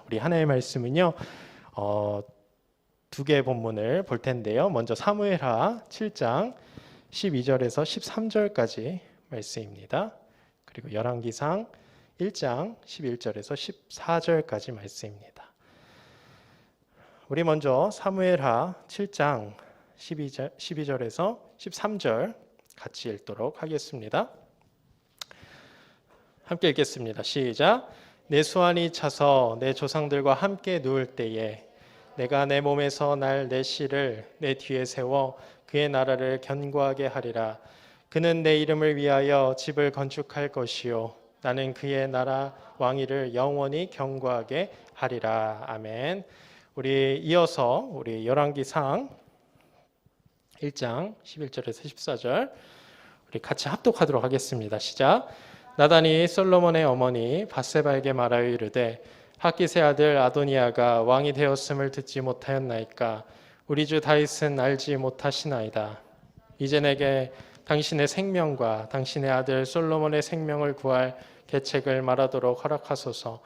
우리 하나의 말씀은요, 두 개의 본문을 볼 텐데요. 먼저 사무엘하 7장 12절에서 13절까지 말씀입니다. 그리고 열왕기상 1장 11절에서 14절까지 말씀입니다. 우리 먼저 사무엘하 7장 12절에서 13절 같이 읽도록 하겠습니다. 함께 읽겠습니다. 시작. 내 수완이 차서 내 조상들과 함께 누울 때에 내가 내 몸에서 날 내 씨를 내 뒤에 세워 그의 나라를 견고하게 하리라. 그는 내 이름을 위하여 집을 건축할 것이요 나는 그의 나라 왕위를 영원히 견고하게 하리라. 아멘. 우리 이어서 우리 열왕기상 1장 11절에서 14절 우리 같이 합독하도록 하겠습니다. 시작. 나단이 솔로몬의 어머니 밧세바에게 말하여 이르되 학기세 아들 아도니아가 왕이 되었음을 듣지 못하였나이까? 우리 주 다윗은 알지 못하시나이다. 이제 내게 당신의 생명과 당신의 아들 솔로몬의 생명을 구할 계책을 말하도록 허락하소서.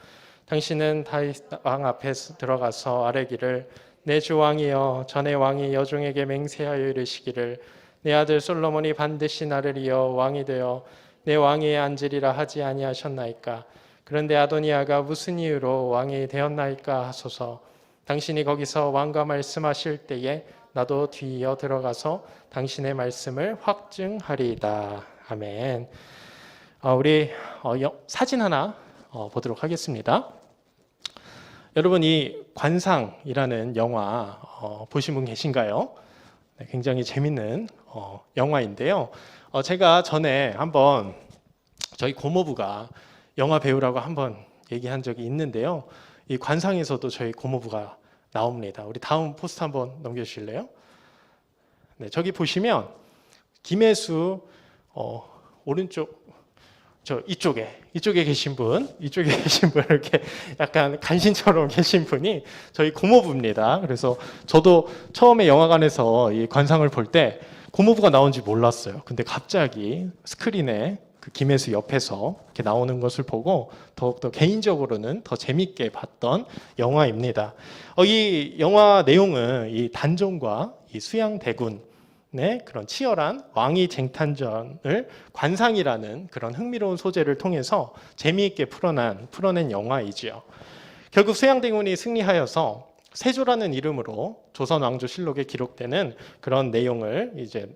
당신은 다윗 왕 앞에 들어가서 아뢰기를 내 주 왕이여, 전에 왕이 여종에게 맹세하여 이르시기를 내 아들 솔로몬이 반드시 나를 이어 왕이 되어 내 왕위에 앉으리라 하지 아니하셨나이까? 그런데 아도니아가 무슨 이유로 왕이 되었나이까 하소서. 당신이 거기서 왕과 말씀하실 때에 나도 뒤이어 들어가서 당신의 말씀을 확증하리이다. 아멘. 우리 사진 하나 보도록 하겠습니다. 여러분, 이 관상이라는 영화 보신 분 계신가요? 네, 굉장히 재밌는 영화인데요. 제가 전에 한번 저희 고모부가 영화 배우라고 한번 얘기한 적이 있는데요. 이 관상에서도 저희 고모부가 나옵니다. 우리 다음 포스터 한번 넘겨주실래요? 네, 저기 보시면 김혜수 오른쪽 이쪽에 계신 분 이렇게 약간 간신처럼 계신 분이 저희 고모부입니다. 그래서 저도 처음에 영화관에서 이 관상을 볼 때 고모부가 나온지 몰랐어요. 근데 갑자기 스크린에 그 김혜수 옆에서 이렇게 나오는 것을 보고 더욱더 개인적으로는 더 재밌게 봤던 영화입니다. 이 영화 내용은 이 단종과 이 수양대군의 그런 치열한 왕위 쟁탈전을 관상이라는 그런 흥미로운 소재를 통해서 재미있게 풀어낸 영화이지요. 결국 수양대군이 승리하여서 세조라는 이름으로 조선 왕조실록에 기록되는 그런 내용을 이제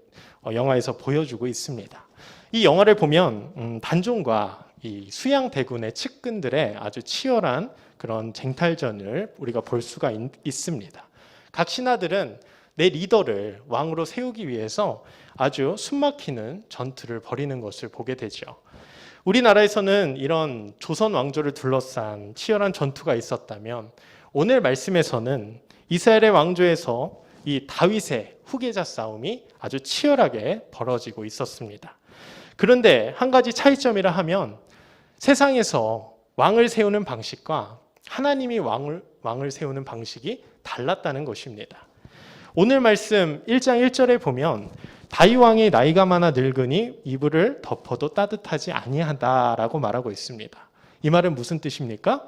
영화에서 보여주고 있습니다. 이 영화를 보면 단종과 이 수양대군의 측근들의 아주 치열한 그런 쟁탈전을 우리가 볼 수가 있습니다. 각 신하들은 내 리더를 왕으로 세우기 위해서 아주 숨막히는 전투를 벌이는 것을 보게 되죠. 우리나라에서는 이런 조선 왕조를 둘러싼 치열한 전투가 있었다면 오늘 말씀에서는 이스라엘의 왕조에서 이 다윗의 후계자 싸움이 아주 치열하게 벌어지고 있었습니다. 그런데 한 가지 차이점이라 하면 세상에서 왕을 세우는 방식과 하나님이 왕을 세우는 방식이 달랐다는 것입니다. 오늘 말씀 1장 1절에 보면 다윗 왕이 나이가 많아 늙으니 이불을 덮어도 따뜻하지 아니하다라고 말하고 있습니다. 이 말은 무슨 뜻입니까?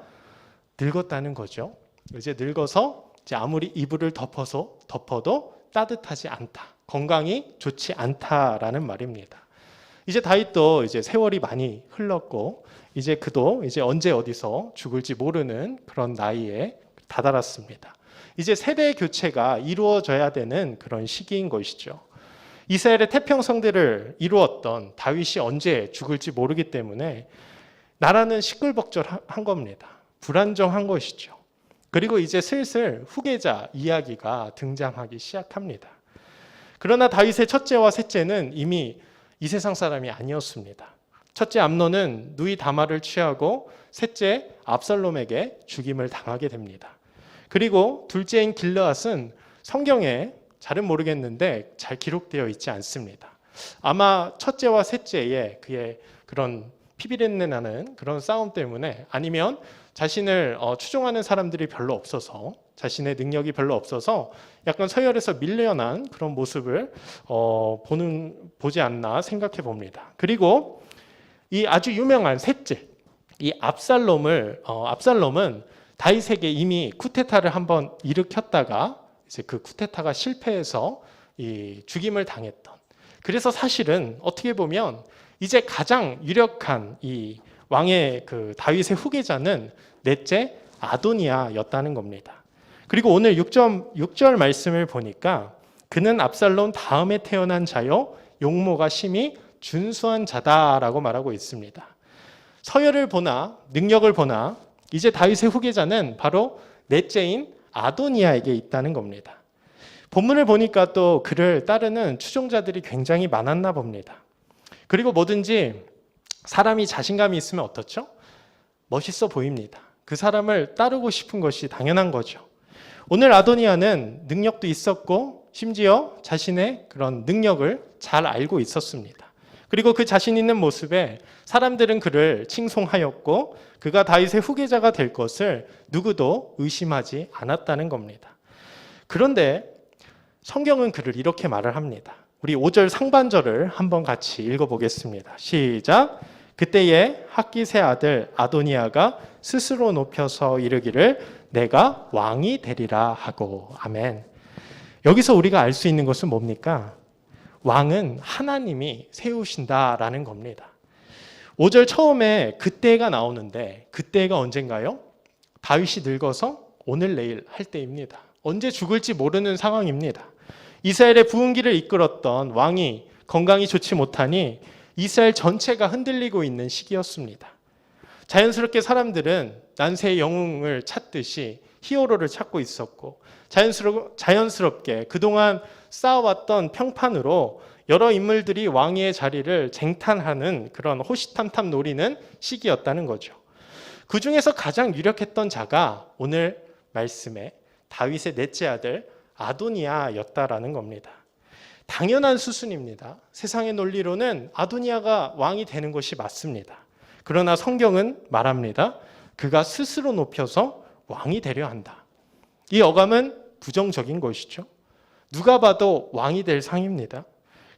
늙었다는 거죠. 이제 늙어서 이제 아무리 이불을 덮어도 따뜻하지 않다. 건강이 좋지 않다라는 말입니다. 이제 다윗도 이제 세월이 많이 흘렀고 이제 그도 이제 언제 어디서 죽을지 모르는 그런 나이에 다다랐습니다. 이제 세대 교체가 이루어져야 되는 그런 시기인 것이죠. 이스라엘의 태평성대를 이루었던 다윗이 언제 죽을지 모르기 때문에 나라는 시끌벅적한 겁니다. 불안정한 것이죠. 그리고 이제 슬슬 후계자 이야기가 등장하기 시작합니다. 그러나 다윗의 첫째와 셋째는 이미 이 세상 사람이 아니었습니다. 첫째 암논은 누이 다말을 취하고 셋째 압살롬에게 죽임을 당하게 됩니다. 그리고 둘째인 길르앗은 성경에 잘은 모르겠는데 잘 기록되어 있지 않습니다. 아마 첫째와 셋째의 그의 그런 피비린내 나는 그런 싸움 때문에 아니면 자신을 추종하는 사람들이 별로 없어서 자신의 능력이 별로 없어서 약간 서열에서 밀려난 그런 모습을 보지 않나 생각해 봅니다. 그리고 이 아주 유명한 셋째, 이 압살롬은 다윗에게 이미 쿠데타를 한번 일으켰다가 이제 그 쿠데타가 실패해서 이 죽임을 당했던. 그래서 사실은 어떻게 보면 이제 가장 유력한 이 왕의 그 다윗의 후계자는 넷째 아도니아였다는 겁니다. 그리고 오늘 6절 말씀을 보니까 그는 압살롬 다음에 태어난 자요 용모가 심히 준수한 자다라고 말하고 있습니다. 서열을 보나 능력을 보나 이제 다윗의 후계자는 바로 넷째인 아도니아에게 있다는 겁니다. 본문을 보니까 또 그를 따르는 추종자들이 굉장히 많았나 봅니다. 그리고 뭐든지 사람이 자신감이 있으면 어떻죠? 멋있어 보입니다. 그 사람을 따르고 싶은 것이 당연한 거죠. 오늘 아도니아는 능력도 있었고 심지어 자신의 그런 능력을 잘 알고 있었습니다. 그리고 그 자신 있는 모습에 사람들은 그를 칭송하였고 그가 다윗의 후계자가 될 것을 누구도 의심하지 않았다는 겁니다. 그런데 성경은 그를 이렇게 말을 합니다. 우리 5절 상반절을 한번 같이 읽어보겠습니다. 시작. 그때에 학깃의 아들 아도니아가 스스로 높여서 이르기를 내가 왕이 되리라 하고. 아멘. 여기서 우리가 알 수 있는 것은 뭡니까? 왕은 하나님이 세우신다라는 겁니다. 5절 처음에 그때가 나오는데 그때가 언젠가요? 다윗이 늙어서 오늘 내일 할 때입니다. 언제 죽을지 모르는 상황입니다. 이스라엘의 부흥기를 이끌었던 왕이 건강이 좋지 못하니 이스라엘 전체가 흔들리고 있는 시기였습니다. 자연스럽게 사람들은 난세의 영웅을 찾듯이 히어로를 찾고 있었고 자연스럽게 그동안 쌓아왔던 평판으로 여러 인물들이 왕위의 자리를 쟁탈하는 그런 호시탐탐 노리는 시기였다는 거죠. 그 중에서 가장 유력했던 자가 오늘 말씀에 다윗의 넷째 아들 아도니아였다라는 겁니다. 당연한 수순입니다. 세상의 논리로는 아도니아가 왕이 되는 것이 맞습니다. 그러나 성경은 말합니다. 그가 스스로 높여서 왕이 되려 한다. 이 어감은 부정적인 것이죠. 누가 봐도 왕이 될 상입니다.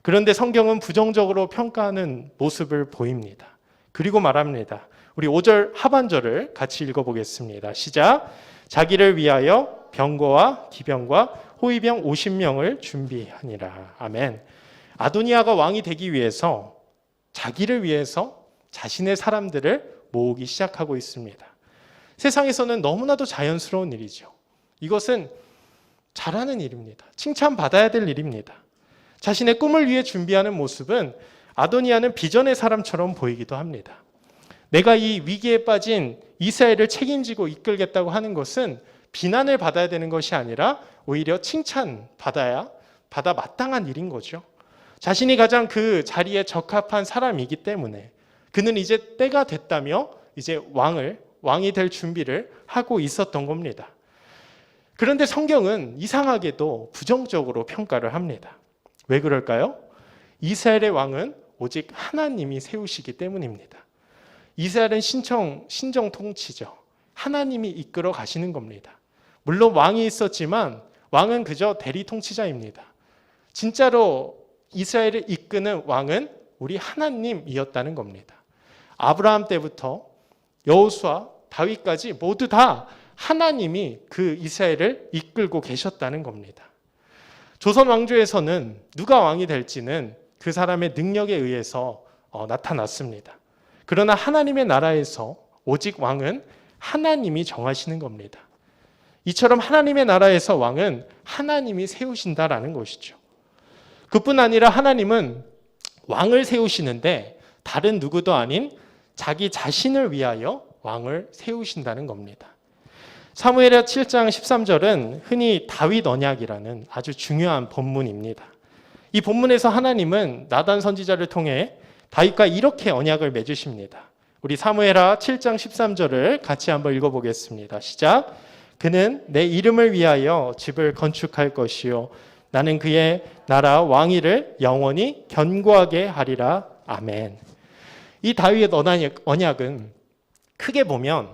그런데 성경은 부정적으로 평가하는 모습을 보입니다. 그리고 말합니다. 우리 5절 하반절을 같이 읽어보겠습니다. 시작. 자기를 위하여 병거와 기병과 호위병 50명을 준비하니라. 아멘. 아도니아가 왕이 되기 위해서 자기를 위해서 자신의 사람들을 모으기 시작하고 있습니다. 세상에서는 너무나도 자연스러운 일이죠. 이것은 잘하는 일입니다. 칭찬받아야 될 일입니다. 자신의 꿈을 위해 준비하는 모습은 아도니아는 비전의 사람처럼 보이기도 합니다. 내가 이 위기에 빠진 이스라엘을 책임지고 이끌겠다고 하는 것은 비난을 받아야 되는 것이 아니라 오히려 칭찬받아 마땅한 일인 거죠. 자신이 가장 그 자리에 적합한 사람이기 때문에 그는 이제 때가 됐다며 이제 왕이 될 준비를 하고 있었던 겁니다. 그런데 성경은 이상하게도 부정적으로 평가를 합니다. 왜 그럴까요? 이스라엘의 왕은 오직 하나님이 세우시기 때문입니다. 이스라엘은 신정 통치죠. 하나님이 이끌어 가시는 겁니다. 물론 왕이 있었지만 왕은 그저 대리 통치자입니다. 진짜로 이스라엘을 이끄는 왕은 우리 하나님이었다는 겁니다. 아브라함 때부터 여호수아, 다윗까지 모두 다 하나님이 그 이스라엘을 이끌고 계셨다는 겁니다. 조선 왕조에서는 누가 왕이 될지는 그 사람의 능력에 의해서 나타났습니다. 그러나 하나님의 나라에서 오직 왕은 하나님이 정하시는 겁니다. 이처럼 하나님의 나라에서 왕은 하나님이 세우신다라는 것이죠. 그뿐 아니라 하나님은 왕을 세우시는데 다른 누구도 아닌 자기 자신을 위하여 왕을 세우신다는 겁니다. 사무엘하 7장 13절은 흔히 다윗 언약이라는 아주 중요한 본문입니다. 이 본문에서 하나님은 나단 선지자를 통해 다윗과 이렇게 언약을 맺으십니다. 우리 사무엘하 7장 13절을 같이 한번 읽어보겠습니다. 시작. 그는 내 이름을 위하여 집을 건축할 것이요 나는 그의 나라 왕위를 영원히 견고하게 하리라. 아멘. 이 다윗의 언약은 크게 보면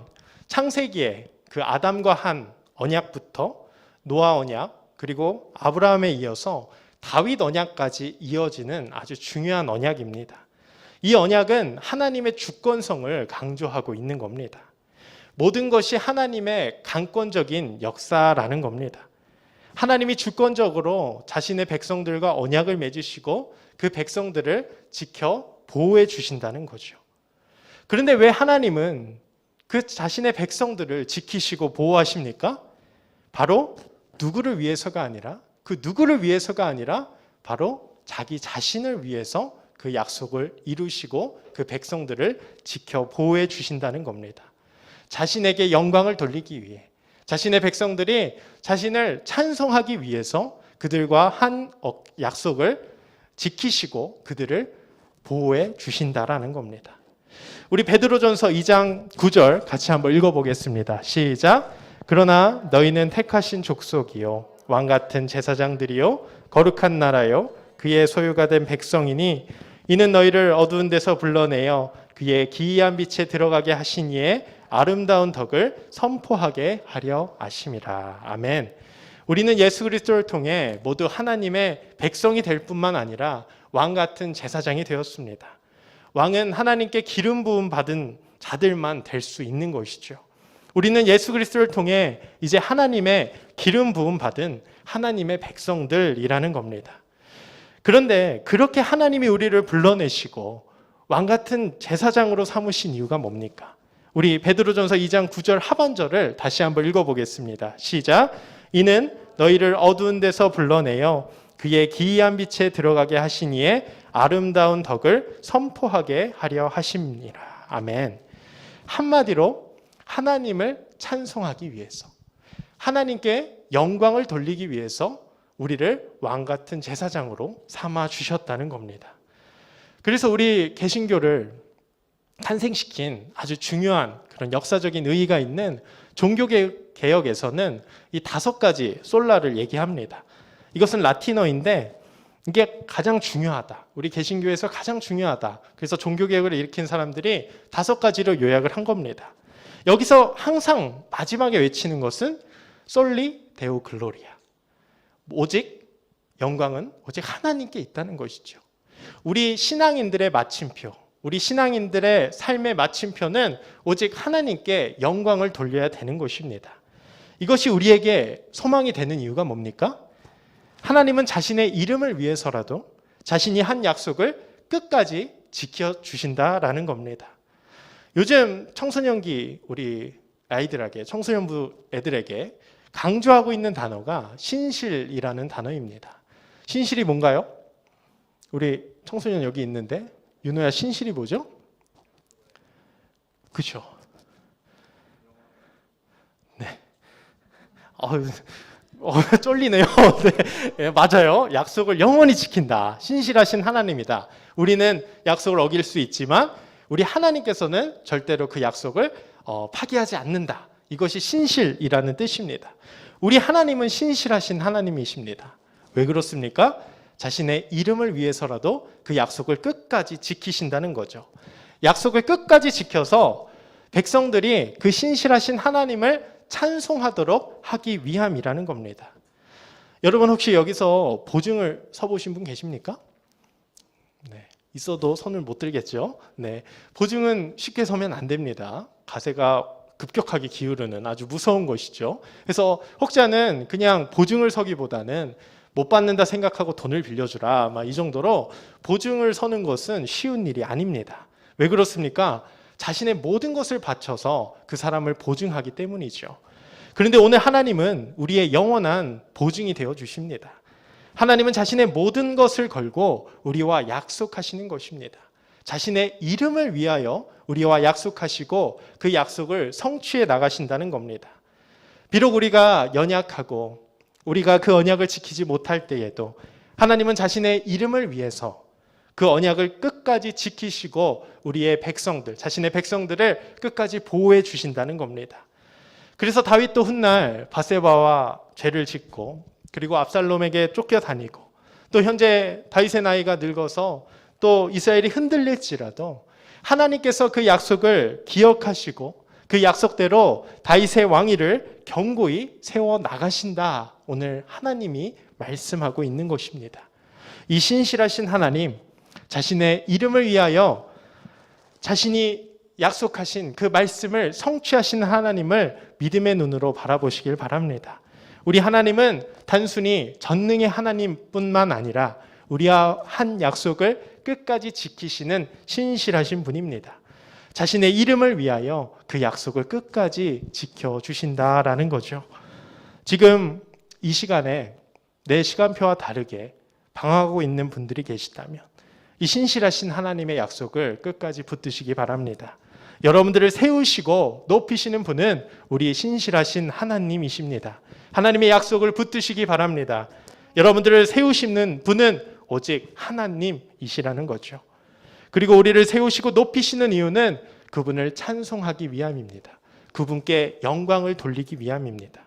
창세기에 그 아담과 한 언약부터 노아 언약 그리고 아브라함에 이어서 다윗 언약까지 이어지는 아주 중요한 언약입니다. 이 언약은 하나님의 주권성을 강조하고 있는 겁니다. 모든 것이 하나님의 강권적인 역사라는 겁니다. 하나님이 주권적으로 자신의 백성들과 언약을 맺으시고 그 백성들을 지켜 보호해 주신다는 거죠. 그런데 왜 하나님은 그 자신의 백성들을 지키시고 보호하십니까? 바로 누구를 위해서가 아니라, 그 누구를 위해서가 아니라 바로 자기 자신을 위해서 그 약속을 이루시고 그 백성들을 지켜 보호해 주신다는 겁니다. 자신에게 영광을 돌리기 위해, 자신의 백성들이 자신을 찬송하기 위해서 그들과 한 약속을 지키시고 그들을 보호해 주신다라는 겁니다. 우리 베드로전서 2장 9절 같이 한번 읽어보겠습니다. 시작. 그러나 너희는 택하신 족속이요 왕같은 제사장들이요 거룩한 나라요 그의 소유가 된 백성이니 이는 너희를 어두운 데서 불러내어 그의 기이한 빛에 들어가게 하신 이의 아름다운 덕을 선포하게 하려 하심이라. 아멘. 우리는 예수 그리스도를 통해 모두 하나님의 백성이 될 뿐만 아니라 왕 같은 제사장이 되었습니다. 왕은 하나님께 기름 부음 받은 자들만 될 수 있는 것이죠. 우리는 예수 그리스도를 통해 이제 하나님의 기름 부음 받은 하나님의 백성들이라는 겁니다. 그런데 그렇게 하나님이 우리를 불러내시고 왕 같은 제사장으로 삼으신 이유가 뭡니까? 우리 베드로전서 2장 9절 하반절을 다시 한번 읽어보겠습니다. 시작. 이는 너희를 어두운 데서 불러내어 그의 기이한 빛에 들어가게 하신 이의 아름다운 덕을 선포하게 하려 하심이라. 아멘. 한마디로 하나님을 찬송하기 위해서, 하나님께 영광을 돌리기 위해서 우리를 왕 같은 제사장으로 삼아 주셨다는 겁니다. 그래서 우리 개신교를 탄생시킨 아주 중요한 그런 역사적인 의의가 있는 종교개혁에서는 이 5가지 솔라를 얘기합니다. 이것은 라틴어인데 이게 가장 중요하다. 우리 개신교에서 가장 중요하다. 그래서 종교개혁을 일으킨 사람들이 5가지로 요약을 한 겁니다. 여기서 항상 마지막에 외치는 것은 솔리 데오 글로리아. 오직 영광은 오직 하나님께 있다는 것이죠. 우리 신앙인들의 마침표, 우리 신앙인들의 삶의 마침표는 오직 하나님께 영광을 돌려야 되는 것입니다. 이것이 우리에게 소망이 되는 이유가 뭡니까? 하나님은 자신의 이름을 위해서라도 자신이 한 약속을 끝까지 지켜주신다라는 겁니다. 요즘 청소년기 우리 아이들에게, 청소년부 애들에게 강조하고 있는 단어가 신실이라는 단어입니다. 신실이 뭔가요? 우리 청소년 여기 있는데 윤호야, 신실이 뭐죠? 그렇죠. 네. 쫄리네요. 네, 맞아요. 약속을 영원히 지킨다. 신실하신 하나님이다. 우리는 약속을 어길 수 있지만 우리 하나님께서는 절대로 그 약속을 파기하지 않는다. 이것이 신실이라는 뜻입니다. 우리 하나님은 신실하신 하나님이십니다. 왜 그렇습니까? 자신의 이름을 위해서라도 그 약속을 끝까지 지키신다는 거죠. 약속을 끝까지 지켜서 백성들이 그 신실하신 하나님을 찬송하도록 하기 위함이라는 겁니다. 여러분 혹시 여기서 보증을 서보신 분 계십니까? 네, 있어도 손을 못 들겠죠. 네, 보증은 쉽게 서면 안 됩니다. 가세가 급격하게 기울는 아주 무서운 것이죠. 그래서 혹자는 그냥 보증을 서기보다는 못 받는다 생각하고 돈을 빌려주라, 이 정도로 보증을 서는 것은 쉬운 일이 아닙니다. 왜 그렇습니까? 자신의 모든 것을 바쳐서 그 사람을 보증하기 때문이죠. 그런데 오늘 하나님은 우리의 영원한 보증이 되어 주십니다. 하나님은 자신의 모든 것을 걸고 우리와 약속하시는 것입니다. 자신의 이름을 위하여 우리와 약속하시고 그 약속을 성취해 나가신다는 겁니다. 비록 우리가 연약하고 우리가 그 언약을 지키지 못할 때에도 하나님은 자신의 이름을 위해서 그 언약을 끝까지 지키시고 우리의 백성들, 자신의 백성들을 끝까지 보호해 주신다는 겁니다. 그래서 다윗도 훗날 바세바와 죄를 짓고 그리고 압살롬에게 쫓겨다니고 또 현재 다윗의 나이가 늙어서 또 이스라엘이 흔들릴지라도 하나님께서 그 약속을 기억하시고 그 약속대로 다윗의 왕위를 견고히 세워 나가신다. 오늘 하나님이 말씀하고 있는 것입니다. 이 신실하신 하나님, 자신의 이름을 위하여 자신이 약속하신 그 말씀을 성취하신 하나님을 믿음의 눈으로 바라보시길 바랍니다. 우리 하나님은 단순히 전능의 하나님뿐만 아니라 우리와 한 약속을 끝까지 지키시는 신실하신 분입니다. 자신의 이름을 위하여 그 약속을 끝까지 지켜주신다라는 거죠. 지금 이 시간에 내 시간표와 다르게 방황하고 있는 분들이 계시다면 이 신실하신 하나님의 약속을 끝까지 붙드시기 바랍니다. 여러분들을 세우시고 높이시는 분은 우리 신실하신 하나님이십니다. 하나님의 약속을 붙드시기 바랍니다. 여러분들을 세우시는 분은 오직 하나님이시라는 거죠. 그리고 우리를 세우시고 높이시는 이유는 그분을 찬송하기 위함입니다. 그분께 영광을 돌리기 위함입니다.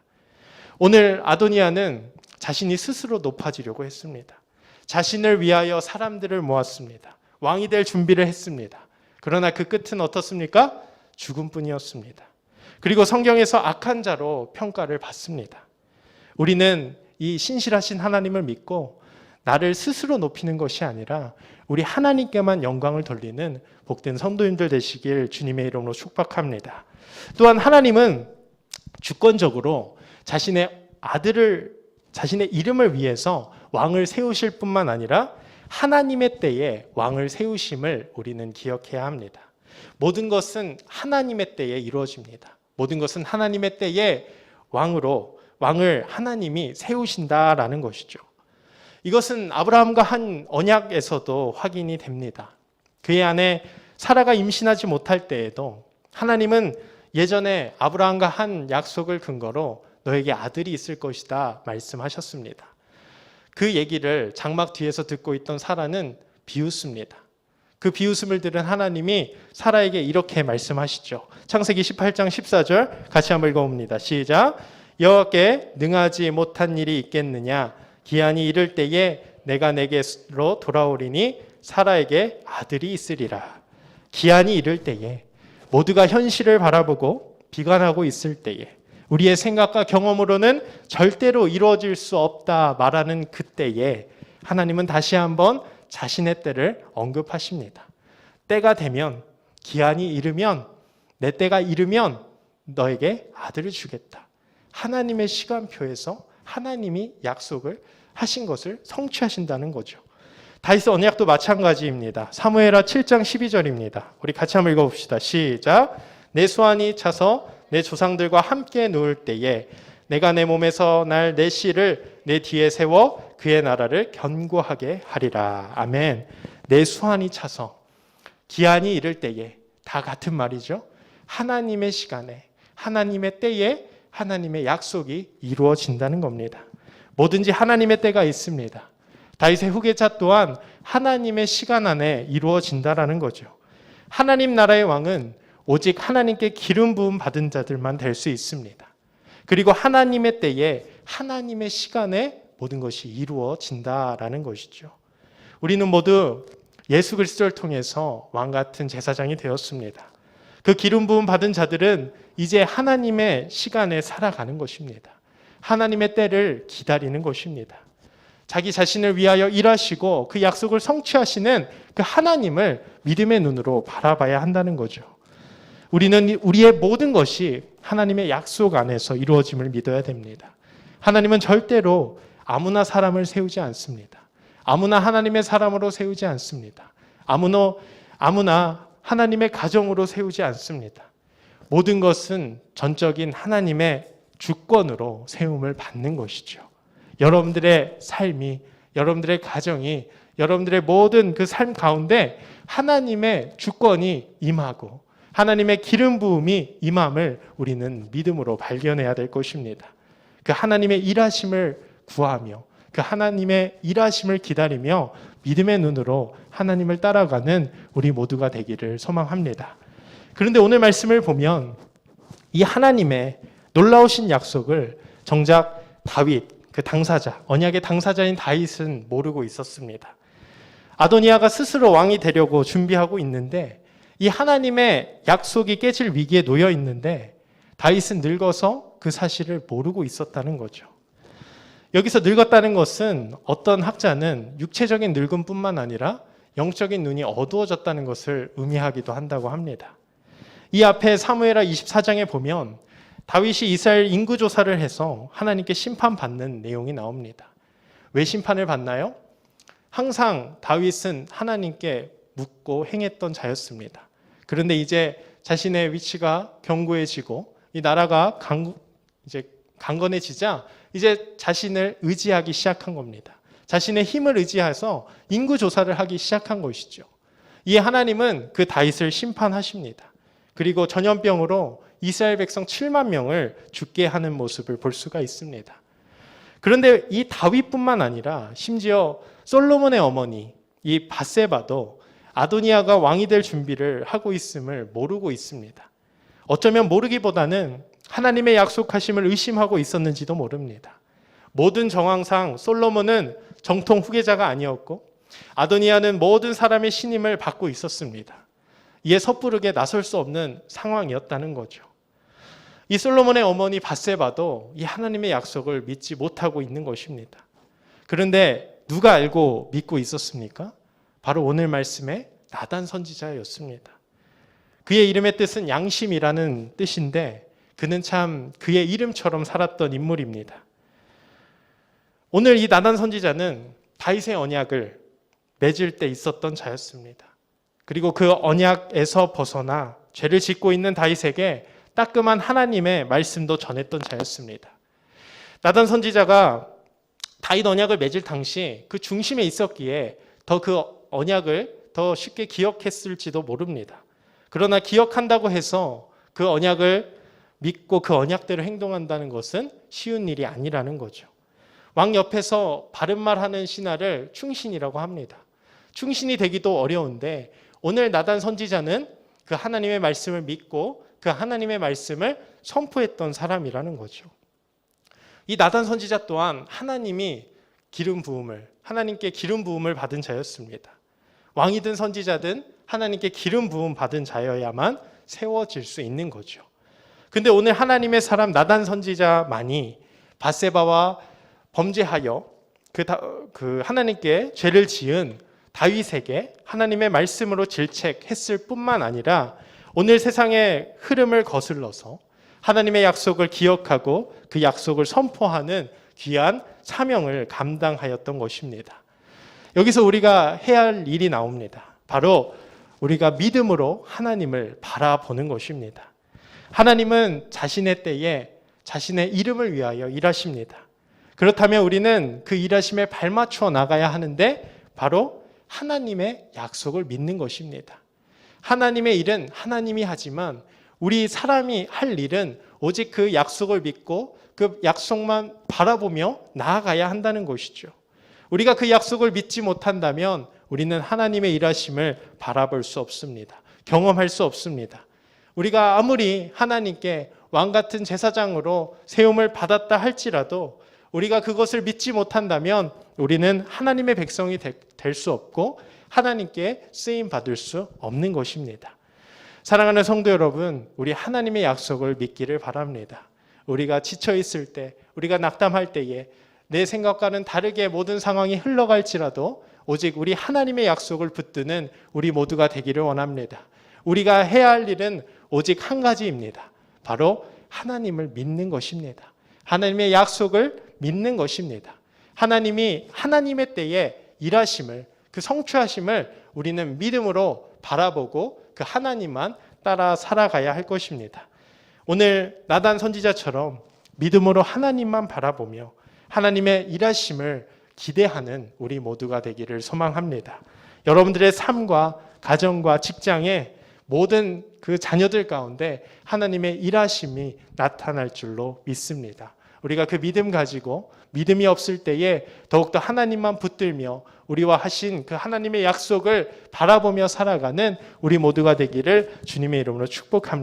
오늘 아도니아는 자신이 스스로 높아지려고 했습니다. 자신을 위하여 사람들을 모았습니다. 왕이 될 준비를 했습니다. 그러나 그 끝은 어떻습니까? 죽음뿐이었습니다. 그리고 성경에서 악한 자로 평가를 받습니다. 우리는 이 신실하신 하나님을 믿고 나를 스스로 높이는 것이 아니라 우리 하나님께만 영광을 돌리는 복된 성도님들 되시길 주님의 이름으로 축복합니다. 또한 하나님은 주권적으로 자신의 이름을 위해서 왕을 세우실 뿐만 아니라 하나님의 때에 왕을 세우심을 우리는 기억해야 합니다. 모든 것은 하나님의 때에 이루어집니다. 모든 것은 하나님의 때에 왕을 하나님이 세우신다라는 것이죠. 이것은 아브라함과 한 언약에서도 확인이 됩니다. 그의 아내 사라가 임신하지 못할 때에도 하나님은 예전에 아브라함과 한 약속을 근거로 너에게 아들이 있을 것이다 말씀하셨습니다. 그 얘기를 장막 뒤에서 듣고 있던 사라는 비웃습니다. 그 비웃음을 들은 하나님이 사라에게 이렇게 말씀하시죠. 창세기 18장 14절 같이 한번 읽어봅니다. 시작. 여호와께 능하지 못한 일이 있겠느냐? 기한이 이를 때에 내가 내게로 돌아오리니 사라에게 아들이 있으리라. 기한이 이를 때에 모두가 현실을 바라보고 비관하고 있을 때에 우리의 생각과 경험으로는 절대로 이루어질 수 없다 말하는 그때에 하나님은 다시 한번 자신의 때를 언급하십니다. 때가 되면, 기한이 이르면, 내 때가 이르면 너에게 아들을 주겠다. 하나님의 시간표에서 하나님이 약속을 하신 것을 성취하신다는 거죠. 다윗의 언약도 마찬가지입니다. 사무엘하 7장 12절입니다. 우리 같이 한번 읽어봅시다. 시작. 내 수완이 차서 내 조상들과 함께 누울 때에 내가 내 몸에서 날 내 씨를 내 뒤에 세워 그의 나라를 견고하게 하리라. 아멘. 내 수완이 차서 기한이 이를 때에 다 같은 말이죠. 하나님의 시간에 하나님의 때에 하나님의 약속이 이루어진다는 겁니다. 뭐든지 하나님의 때가 있습니다. 다윗의 후계자 또한 하나님의 시간 안에 이루어진다라는 거죠. 하나님 나라의 왕은 오직 하나님께 기름 부음 받은 자들만 될 수 있습니다. 그리고 하나님의 때에 하나님의 시간에 모든 것이 이루어진다라는 것이죠. 우리는 모두 예수 그리스도를 통해서 왕 같은 제사장이 되었습니다. 그 기름 부음 받은 자들은 이제 하나님의 시간에 살아가는 것입니다. 하나님의 때를 기다리는 것입니다. 자기 자신을 위하여 일하시고 그 약속을 성취하시는 그 하나님을 믿음의 눈으로 바라봐야 한다는 거죠. 우리는 우리의 모든 것이 하나님의 약속 안에서 이루어짐을 믿어야 됩니다. 하나님은 절대로 아무나 사람을 세우지 않습니다. 아무나 하나님의 사람으로 세우지 않습니다. 아무나 하나님의 가정으로 세우지 않습니다. 모든 것은 전적인 하나님의 주권으로 세움을 받는 것이죠. 여러분들의 삶이, 여러분들의 가정이, 여러분들의 모든 그 삶 가운데 하나님의 주권이 임하고 하나님의 기름 부음이 임함을 우리는 믿음으로 발견해야 될 것입니다. 그 하나님의 일하심을 구하며 그 하나님의 일하심을 기다리며 믿음의 눈으로 하나님을 따라가는 우리 모두가 되기를 소망합니다. 그런데 오늘 말씀을 보면 이 하나님의 놀라우신 약속을 정작 다윗, 그 당사자, 언약의 당사자인 다윗은 모르고 있었습니다. 아도니아가 스스로 왕이 되려고 준비하고 있는데 이 하나님의 약속이 깨질 위기에 놓여 있는데 다윗은 늙어서 그 사실을 모르고 있었다는 거죠. 여기서 늙었다는 것은 어떤 학자는 육체적인 늙음뿐만 아니라 영적인 눈이 어두워졌다는 것을 의미하기도 한다고 합니다. 이 앞에 사무엘하 24장에 보면 다윗이 이스라엘 인구 조사를 해서 하나님께 심판받는 내용이 나옵니다. 왜 심판을 받나요? 항상 다윗은 하나님께 묻고 행했던 자였습니다. 그런데 이제 자신의 위치가 견고해지고 이 나라가 강건해지자 이제 자신을 의지하기 시작한 겁니다. 자신의 힘을 의지해서 인구 조사를 하기 시작한 것이죠. 이에 하나님은 그 다윗을 심판하십니다. 그리고 전염병으로 이스라엘 백성 7만 명을 죽게 하는 모습을 볼 수가 있습니다. 그런데 이 다윗뿐만 아니라 심지어 솔로몬의 어머니 이 밧세바도 아도니아가 왕이 될 준비를 하고 있음을 모르고 있습니다. 어쩌면 모르기보다는 하나님의 약속하심을 의심하고 있었는지도 모릅니다. 모든 정황상 솔로몬은 정통 후계자가 아니었고 아도니아는 모든 사람의 신임을 받고 있었습니다. 이에 섣부르게 나설 수 없는 상황이었다는 거죠. 이 솔로몬의 어머니 밧세바도 이 하나님의 약속을 믿지 못하고 있는 것입니다. 그런데 누가 알고 믿고 있었습니까? 바로 오늘 말씀의 나단 선지자였습니다. 그의 이름의 뜻은 양심이라는 뜻인데 그는 참 그의 이름처럼 살았던 인물입니다. 오늘 이 나단 선지자는 다윗의 언약을 맺을 때 있었던 자였습니다. 그리고 그 언약에서 벗어나 죄를 짓고 있는 다윗에게 따끔한 하나님의 말씀도 전했던 자였습니다. 나단 선지자가 다윗 언약을 맺을 당시 그 중심에 있었기에 더 그 언약을 더 쉽게 기억했을지도 모릅니다. 그러나 기억한다고 해서 그 언약을 믿고 그 언약대로 행동한다는 것은 쉬운 일이 아니라는 거죠. 왕 옆에서 바른 말하는 신하를 충신이라고 합니다. 충신이 되기도 어려운데 오늘 나단 선지자는 그 하나님의 말씀을 믿고 그 하나님의 말씀을 선포했던 사람이라는 거죠. 이 나단 선지자 또한 하나님께 기름 부음을 받은 자였습니다. 왕이든 선지자든 하나님께 기름 부음 받은 자여야만 세워질 수 있는 거죠. 근데 오늘 하나님의 사람 나단 선지자만이 밧세바와 범죄하여 그 하나님께 죄를 지은 다윗에게 하나님의 말씀으로 질책했을 뿐만 아니라 오늘 세상의 흐름을 거슬러서 하나님의 약속을 기억하고 그 약속을 선포하는 귀한 사명을 감당하였던 것입니다. 여기서 우리가 해야 할 일이 나옵니다. 바로 우리가 믿음으로 하나님을 바라보는 것입니다. 하나님은 자신의 때에 자신의 이름을 위하여 일하십니다. 그렇다면 우리는 그 일하심에 발맞추어 나가야 하는데 바로 하나님의 약속을 믿는 것입니다. 하나님의 일은 하나님이 하지만 우리 사람이 할 일은 오직 그 약속을 믿고 그 약속만 바라보며 나아가야 한다는 것이죠. 우리가 그 약속을 믿지 못한다면 우리는 하나님의 일하심을 바라볼 수 없습니다. 경험할 수 없습니다. 우리가 아무리 하나님께 왕 같은 제사장으로 세움을 받았다 할지라도 우리가 그것을 믿지 못한다면 우리는 하나님의 백성이 될 수 없고 하나님께 쓰임 받을 수 없는 것입니다. 사랑하는 성도 여러분, 우리 하나님의 약속을 믿기를 바랍니다. 우리가 지쳐 있을 때, 우리가 낙담할 때에 내 생각과는 다르게 모든 상황이 흘러갈지라도 오직 우리 하나님의 약속을 붙드는 우리 모두가 되기를 원합니다. 우리가 해야 할 일은 오직 한 가지입니다. 바로 하나님을 믿는 것입니다. 하나님의 약속을 믿는 것입니다. 하나님이 하나님의 때에 일하심을, 그 성취하심을 우리는 믿음으로 바라보고 그 하나님만 따라 살아가야 할 것입니다. 오늘 나단 선지자처럼 믿음으로 하나님만 바라보며 하나님의 일하심을 기대하는 우리 모두가 되기를 소망합니다. 여러분들의 삶과 가정과 직장에 모든 그 자녀들 가운데 하나님의 일하심이 나타날 줄로 믿습니다. 우리가 그 믿음 가지고 믿음이 없을 때에 더욱더 하나님만 붙들며 우리와 하신 그 하나님의 약속을 바라보며 살아가는 우리 모두가 되기를 주님의 이름으로 축복합니다.